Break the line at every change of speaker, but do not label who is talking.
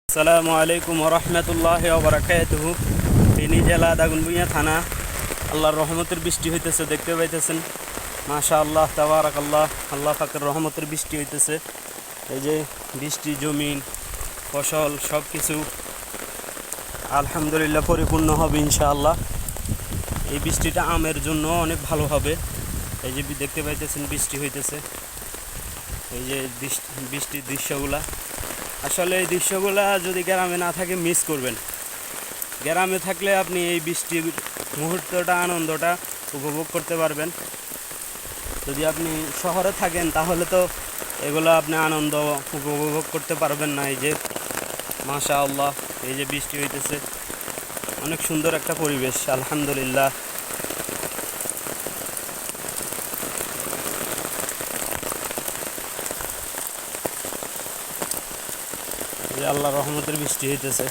আসসালামু আলাইকুম রহমতুল্লাহ বারাকাতুহু। ফেনী জেলা দাগনভূঞা থানা। আল্লাহর রহমতের বৃষ্টি হইতেছে, দেখতে পাইতেছেন। মাশা আল্লাহ তাবারাকাল্লাহ, আল্লাহ পাকের রহমতের বৃষ্টি হইতেছে। এই যে বৃষ্টি, জমিন, ফসল সব কিছু আলহামদুলিল্লাহ পরিপূর্ণ হবে ইনশাআল্লাহ। এই বৃষ্টিটা আমের জন্য অনেক ভালো হবে। এই যে দেখতে পাইতেছেন বৃষ্টি হইতেছে। এই যে বৃষ্টির দৃশ্যগুলা, আসলে এই দৃশ্যগুলা যদি গ্রামে না থাকে মিস করবেন। গ্রামে থাকলে আপনি এই বৃষ্টির মুহূর্তটা, আনন্দটা উপভোগ করতে পারবেন। যদি আপনি শহরে থাকেন তাহলে তো এগুলো আপনি আনন্দ উপভোগ করতে পারবেন না। এই যে মাশা আল্লাহ, এই যে বৃষ্টি হইতেছে, অনেক সুন্দর একটা পরিবেশ আলহামদুলিল্লাহ। এই যে আল্লাহর রহমতের বৃষ্টি হইতেছে।